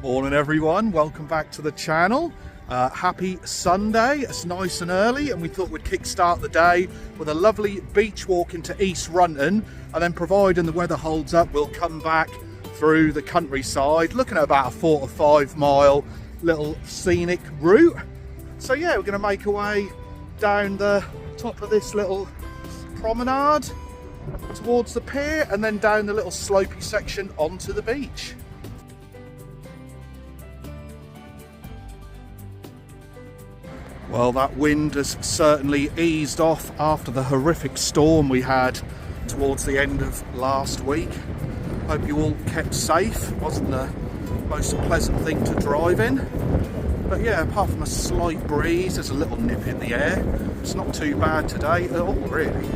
Morning everyone, welcome back to the channel. Happy Sunday. It's nice and early and we thought we'd kickstart the day with a lovely beach walk into East Runton, and then providing the weather holds up we'll come back through the countryside, looking at about a 4 to 5 mile little scenic route. So yeah, we're going to make our way down the top of this little promenade towards the pier and then down the little slopey section onto the beach. Well, that wind has certainly eased off after the horrific storm we had towards the end of last week. Hope you all kept safe. Wasn't the most pleasant thing to drive in. But yeah, apart from a slight breeze, there's a little nip in the air. It's not too bad today at all, really.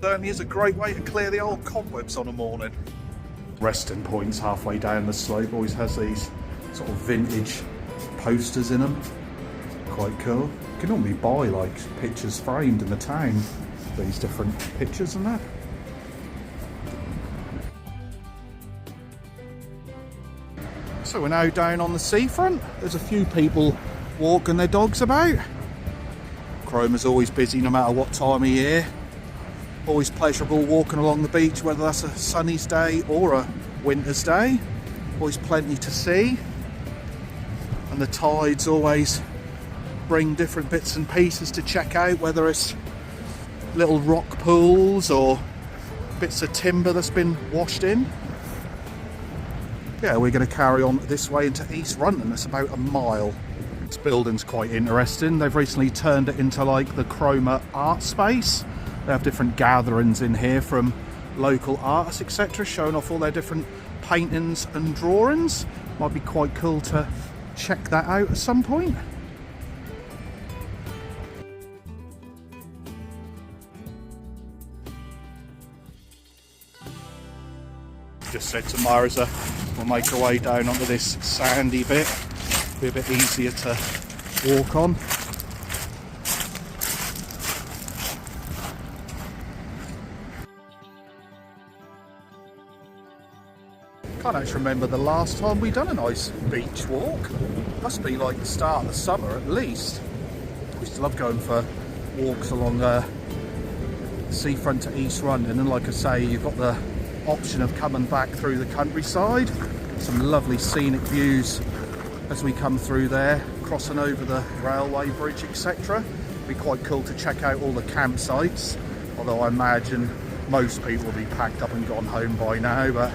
Certainly is a great way to clear the old cobwebs on a morning. Resting points halfway down the slope always has these sort of vintage posters in them. Quite cool. You can normally buy like pictures framed in the town, these different pictures and that. So we're now down on the seafront. There's a few people walking their dogs about. Cromer's always busy no matter what time of year. Always pleasurable walking along the beach, whether that's a sunny day or a winter's day. Always plenty to see. And the tides always bring different bits and pieces to check out, whether it's little rock pools or bits of timber that's been washed in. Yeah, we're going to carry on this way into East Runton. It's about a mile. This building's quite interesting. They've recently turned it into like the Cromer art space. They have different gatherings in here from local artists, etc., showing off all their different paintings and drawings. Might be quite cool to check that out at some point. Just said to Marisa we'll make our way down onto this sandy bit, be a bit easier to walk on. Can't actually remember the last time we done a nice beach walk. Must be like the start of the summer at least. We used to love going for walks along the seafront to East Runton, and like I say, you've got the option of coming back through the countryside. Some lovely scenic views as we come through there, crossing over the railway bridge, etc. Be quite cool to check out all the campsites, although I imagine most people will be packed up and gone home by now. But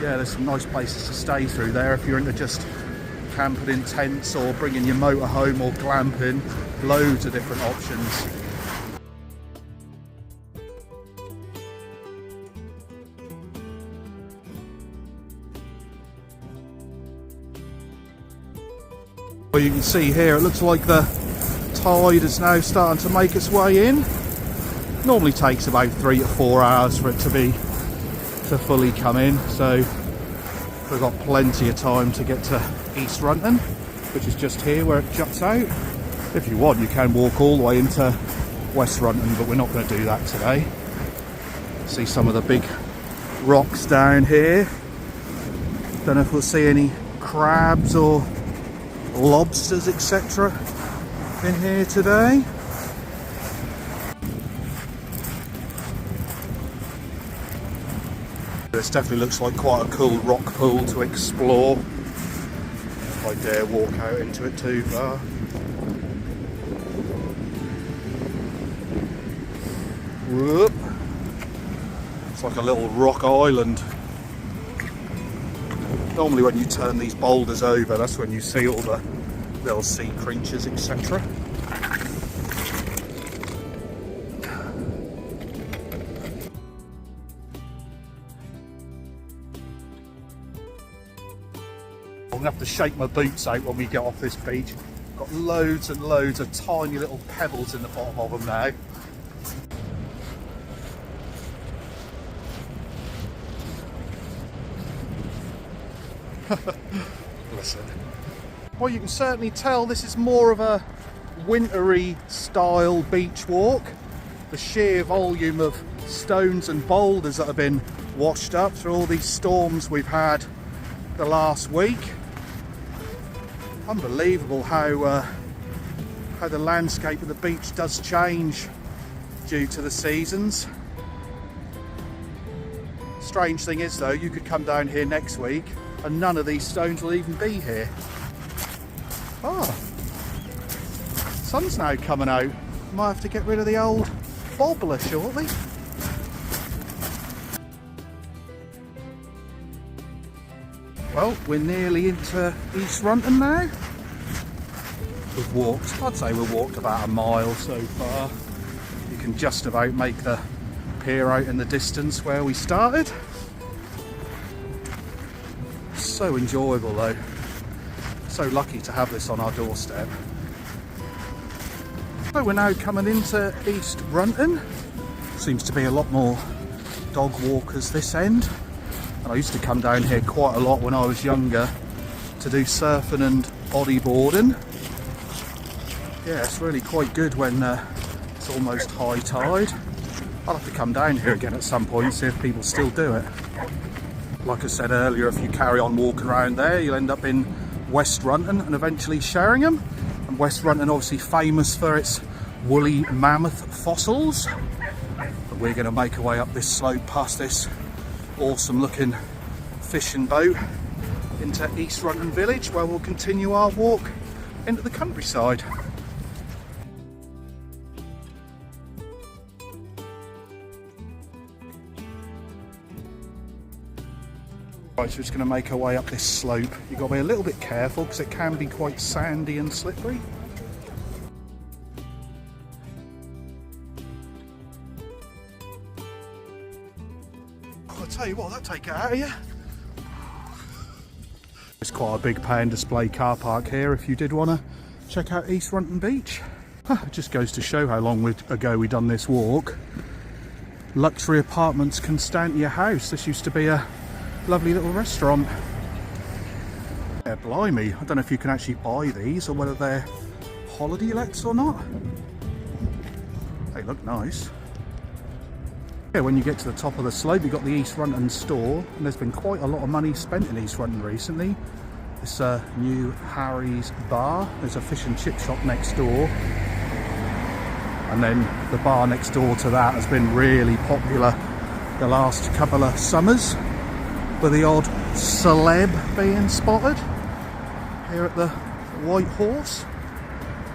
yeah, there's some nice places to stay through there if you're into just camping in tents or bringing your motor home or glamping. Loads of different options. Well, you can see here it looks like the tide is now starting to make its way in. Normally takes about 3 to 4 hours for it to fully come in, so we've got plenty of time to get to East Runton, which is just here where it juts out. If you want, you can walk all the way into West Runton, but we're not going to do that today. See some of the big rocks down here. Don't know if we'll see any crabs or lobsters, etc. in here today. This definitely looks like quite a cool rock pool to explore. If I dare walk out into it too far. Whoop. It's like a little rock island. Normally when you turn these boulders over, that's when you see all the little sea creatures, etc. I'm going to have to shake my boots out when we get off this beach. Got loads and loads of tiny little pebbles in the bottom of them now. Listen. Well, you can certainly tell this is more of a wintry style beach walk. The sheer volume of stones and boulders that have been washed up through all these storms we've had the last week. Unbelievable how the landscape of the beach does change due to the seasons. Strange thing is though, you could come down here next week and none of these stones will even be here. Oh, sun's now coming out. Might have to get rid of the old bobbler shortly. Well, we're nearly into East Runton now. We've walked, I'd say we've walked about a mile so far. You can just about make the pier out in the distance where we started. So enjoyable though. So lucky to have this on our doorstep. So we're now coming into East Runton. Seems to be a lot more dog walkers this end. And I used to come down here quite a lot when I was younger to do surfing and bodyboarding. Yeah, it's really quite good when it's almost high tide. I'll have to come down here again at some point and see if people still do it. Like I said earlier, if you carry on walking around there, you'll end up in West Runton and eventually Sheringham. And West Runton obviously famous for its woolly mammoth fossils. But we're going to make our way up this slope past this awesome looking fishing boat into East Runton village, where we'll continue our walk into the countryside. Right, so we're just going to make our way up this slope. You've got to be a little bit careful because it can be quite sandy and slippery. I'll tell you what, that'll take it out of you. It's quite a big pay and display car park here if you did want to check out East Runton Beach. It just goes to show how long ago we done this walk. Luxury Apartments Constantia House. This used to be a lovely little restaurant. Yeah, blimey, I don't know if you can actually buy these or whether they're holiday lets or not. They look nice. Yeah, when you get to the top of the slope, you've got the East Runton store, and there's been quite a lot of money spent in East Runton recently. This new Harry's bar, there's a fish and chip shop next door, and then the bar next door to that has been really popular the last couple of summers, with the odd celeb being spotted here at the White Horse.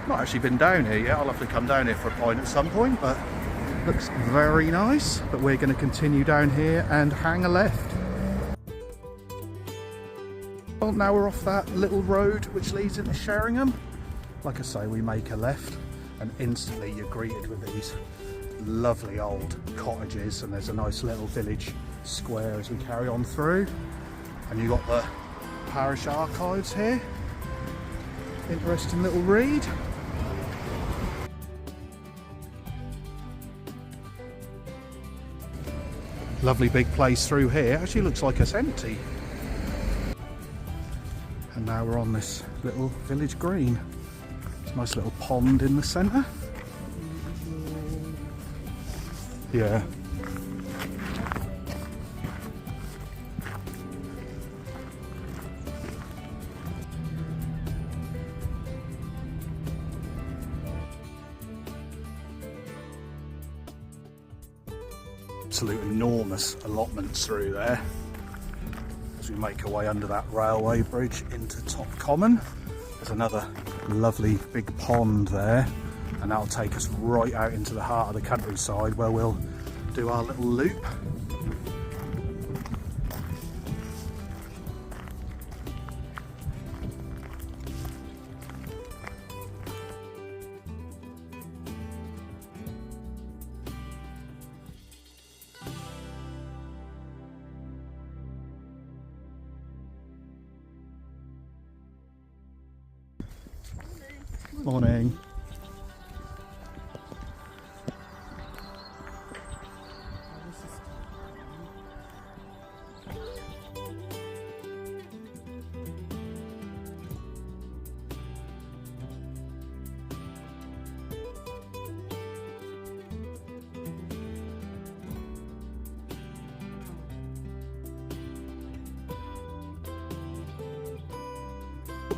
Not actually been down here yet, I'll have to come down here for a pint at some point, but looks very nice. But we're going to continue down here and hang a left. Well, now we're off that little road which leads into Sheringham. Like I say, we make a left and instantly you're greeted with these lovely old cottages, and there's a nice little village square as we carry on through. And you've got the parish archives here. Interesting little read. Lovely big place through here. Actually looks like it's empty. And now we're on this little village green. It's a nice little pond in the centre. Yeah. Absolute enormous allotments through there as we make our way under that railway bridge into Top Common. There's another lovely big pond there, and that'll take us right out into the heart of the countryside where we'll do our little loop. Morning.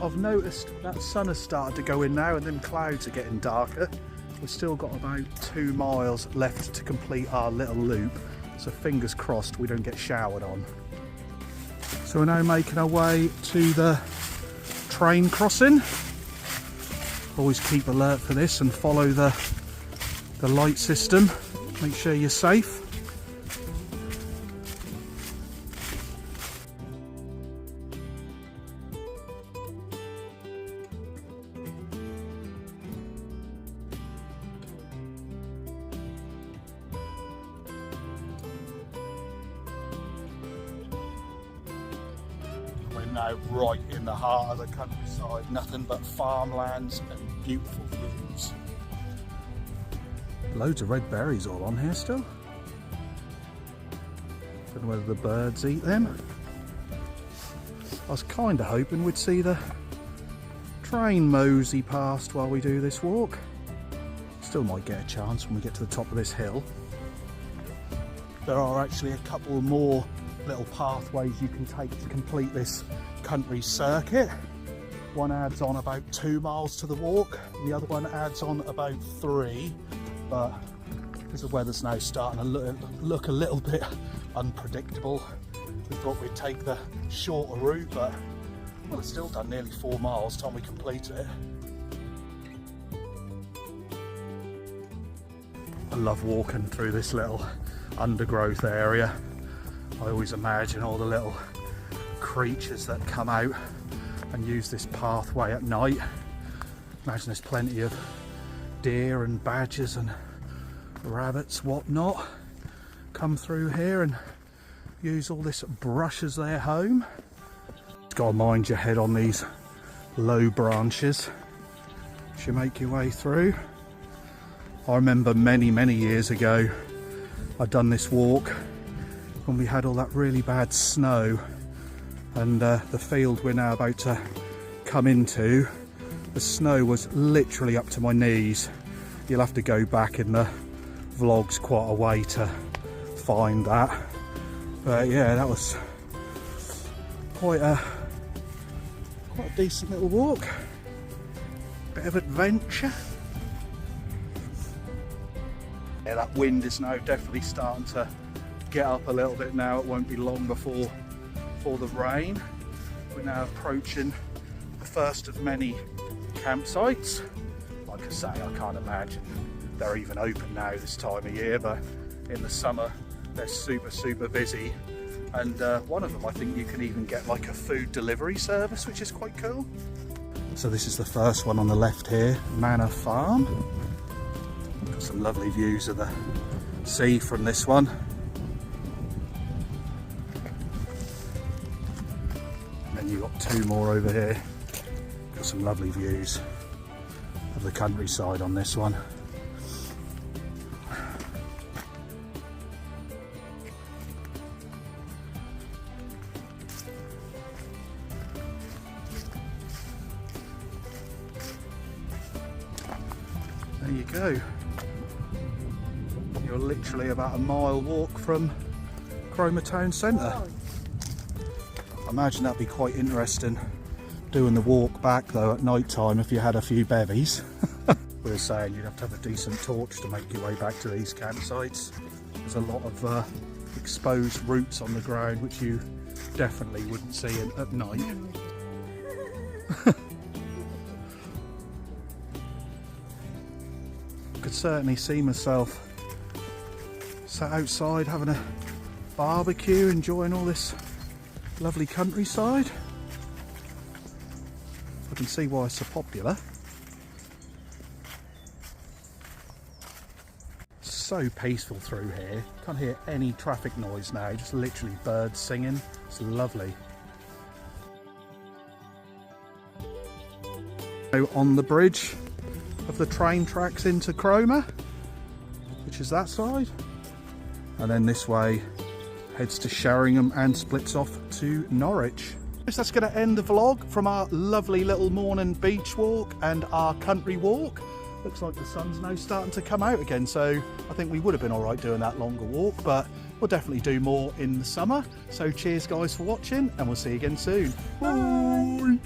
I've noticed that sun has started to go in now and then clouds are getting darker. We've still got about 2 miles left to complete our little loop, so fingers crossed we don't get showered on. So we're now making our way to the train crossing. Always keep alert for this and follow the light system. Make sure you're safe. We're now right in the heart of the countryside, nothing but farmlands and beautiful views. Loads of red berries all on here still. Don't know whether the birds eat them. I was kind of hoping we'd see the train mosey past while we do this walk. Still might get a chance when we get to the top of this hill. There are actually a couple more little pathways you can take to complete this country circuit. One adds on about 2 miles to the walk, and the other one adds on about 3, but because the weather's now starting to look a little bit unpredictable, we thought we'd take the shorter route, but well, it's still done nearly 4 miles time we complete it. I love walking through this little undergrowth area. I always imagine all the little creatures that come out and use this pathway at night. Imagine there's plenty of deer and badgers and rabbits, whatnot, come through here and use all this brush as their home. Just gotta mind your head on these low branches as you make your way through. I remember many years ago I'd done this walk when we had all that really bad snow, and the field we're now about to come into, the snow was literally up to my knees. You'll have to go back in the vlogs quite a way to find that, but yeah, that was quite a decent little walk, bit of adventure. Yeah, that wind is now definitely starting to get up a little bit now. It won't be long before the rain. We're now approaching the first of many campsites. Like I say, I can't imagine they're even open now this time of year, but in the summer they're super busy, and one of them I think you can even get like a food delivery service, which is quite cool. So this is the first one on the left here, Manor Farm. Got some lovely views of the sea from this one. You've got 2 more over here. Got some lovely views of the countryside on this one. There you go. You're literally about a mile walk from Cromer town centre. I imagine that'd be quite interesting doing the walk back though at night time if you had a few bevies. We were saying you'd have to have a decent torch to make your way back to these campsites. There's a lot of exposed roots on the ground which you definitely wouldn't see at night. I could certainly see myself sat outside having a barbecue, enjoying all this lovely countryside. I can see why it's so popular. So peaceful through here. Can't hear any traffic noise now, just literally birds singing. It's lovely. On the bridge of the train tracks into Cromer, which is that side, and then this way heads to Sheringham and splits off to Norwich. That's going to end the vlog from our lovely little morning beach walk and our country walk. Looks like the sun's now starting to come out again, so I think we would have been all right doing that longer walk, but we'll definitely do more in the summer. So cheers guys for watching, and we'll see you again soon. Bye.